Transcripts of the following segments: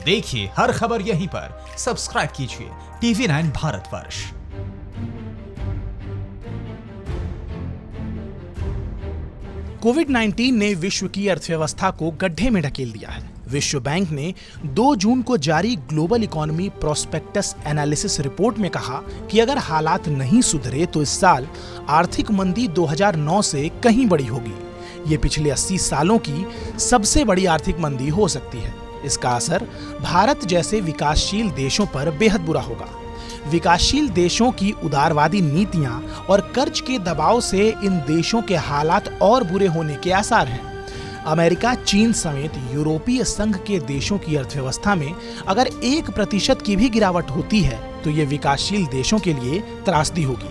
देखिए हर खबर यहीं पर, सब्सक्राइब कीजिए TV9 भारतवर्ष। कोविड-19 ने विश्व की अर्थव्यवस्था को गड्ढे में ढकेल दिया है। विश्व बैंक ने 2 जून को जारी global economy prospectus analysis report में कहा कि अगर हालात नहीं सुधरे तो इस साल आर्थिक मंदी 2009 से कहीं बड़ी होगी। ये पिछले 80 सालों की सबसे बड़ी आर्थिक मंदी हो सकती है। इसका असर भारत जैसे विकासशील देशों पर बेहद बुरा होगा। विकासशील देशों की उदारवादी नीतियां और कर्ज के दबाव से इन देशों के हालात और बुरे होने के आसार हैं। अमेरिका, चीन समेत यूरोपीय संघ के देशों की अर्थव्यवस्था में अगर 1% की भी गिरावट होती है तो ये विकासशील देशों के लिए त्रासदी होगी।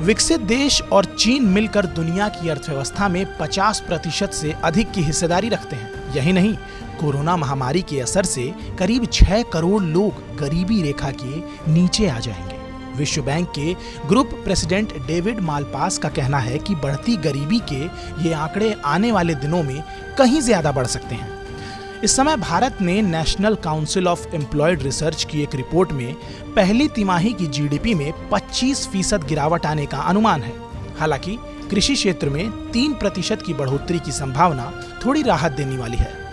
विकसित देश और चीन मिलकर दुनिया की अर्थव्यवस्था में 50% से अधिक की हिस्सेदारी रखते हैं। यही नहीं, कोरोना महामारी के असर से करीब 6 करोड़ लोग गरीबी रेखा के नीचे आ जाएंगे। विश्व बैंक के ग्रुप प्रेसिडेंट डेविड मालपास का कहना है कि बढ़ती गरीबी के ये आंकड़े आने वाले दिनों में कहीं ज्यादा बढ़ सकते हैं। इस समय भारत ने national council of employed research की एक रिपोर्ट में पहली तिमाही की जीडीपी में 25% गिरावट आने का अनुमान है। हालांकि कृषि क्षेत्र में 3% की बढ़ोतरी की संभावना थोड़ी राहत देने वाली है।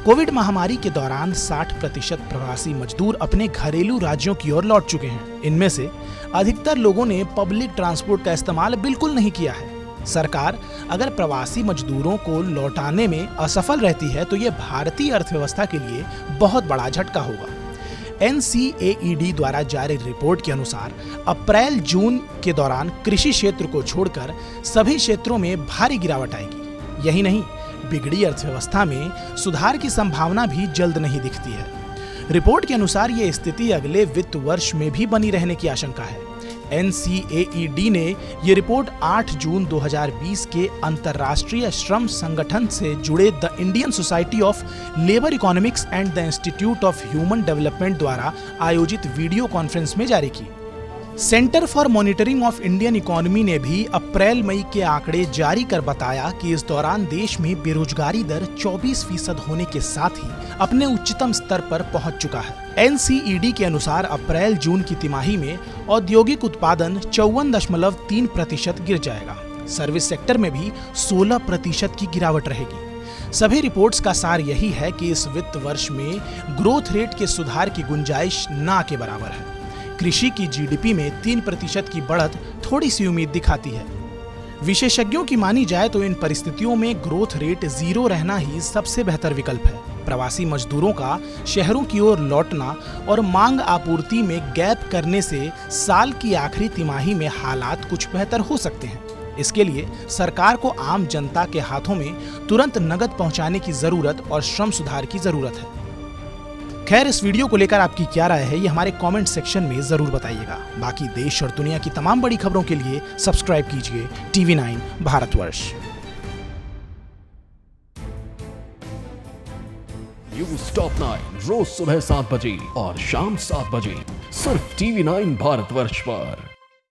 कोविड महामारी के दौरान 60% प्रवासी मजदूर अपने घरेलू राज्यों की ओर लौट चुके हैं। इनमें से अधिकतर लोगों ने पब्लिक ट्रांसपोर्ट का इस्तेमाल बिल्कुल नहीं किया है। सरकार अगर प्रवासी मजदूरों को लौटाने में असफल रहती है तो ये भारतीय अर्थव्यवस्था के लिए बहुत बड़ा झटका होगा। NCAED द्वारा जारी रिपोर्ट के अनुसार अप्रैल-जून के दौरान कृषि क्षेत्र को छोड़कर सभी क्षेत्रों में भारी गिरावट आएगी। यही नहीं, बिगड़ी अर्थव्यवस्था में सुधार की संभावना भी जल्द नहीं दिखती है। रिपोर्ट के अनुसार ये स्थिति अगले वित्त वर्ष में भी बनी रहने की आशंका है। NCAED ने ये रिपोर्ट 8 जून 2020 के अंतर्राष्ट्रीय श्रम संगठन से जुड़े the Indian society of labour economics and the institute of human development द्वारा आयोजित वीडियो कॉन्फ्रेंस में जारी की। Centre for monitoring of Indian economy ने भी अप्रैल-मई के आंकड़े जारी कर बताया कि इस दौरान देश में बेरोजगारी दर 24% होने के साथ ही अपने उच्चतम स्तर पर पहुंच चुका है। NCED के अनुसार अप्रैल-जून की तिमाही में औद्योगिक उत्पादन 54.3% गिर जाएगा। सर्विस सेक्टर में भी 16% की गिरावट रहेगी। सभी रिपोर्ट्स का सार यही है कि इस वित्त वर्ष में ग्रोथ रेट के सुधार की गुंजाइश ना के बराबर है। कृषि की जीडीपी में 3% की बढ़त थोड़ी सी उम्मीद दिखाती है। विशेषज्ञों की मानी जाए तो इन परिस्थितियों में ग्रोथ रेट 0 रहना ही सबसे बेहतर विकल्प है। प्रवासी मजदूरों का शहरों की ओर लौटना और मांग आपूर्ति में गैप करने से साल की आखिरी तिमाही में हालात कुछ बेहतर हो सकते हैं। इसके लिए सरकार को आम जनता के हाथों में तुरंत नकद पहुंचाने की जरूरत और श्रम सुधार की जरूरत है। खैर, इस वीडियो को लेकर आपकी क्या राय है, ये हमारे कमेंट सेक्शन में जरूर बताइएगा। बाकी देश और दुनिया की तमाम बड़ी खबरों के लिए सब्सक्राइब कीजिए TV9 भारतवर्ष। न्यूज़ टॉप 9 रोज सुबह 7 बजे और शाम 7 बजे सिर्फ TV9 भारतवर्ष पर।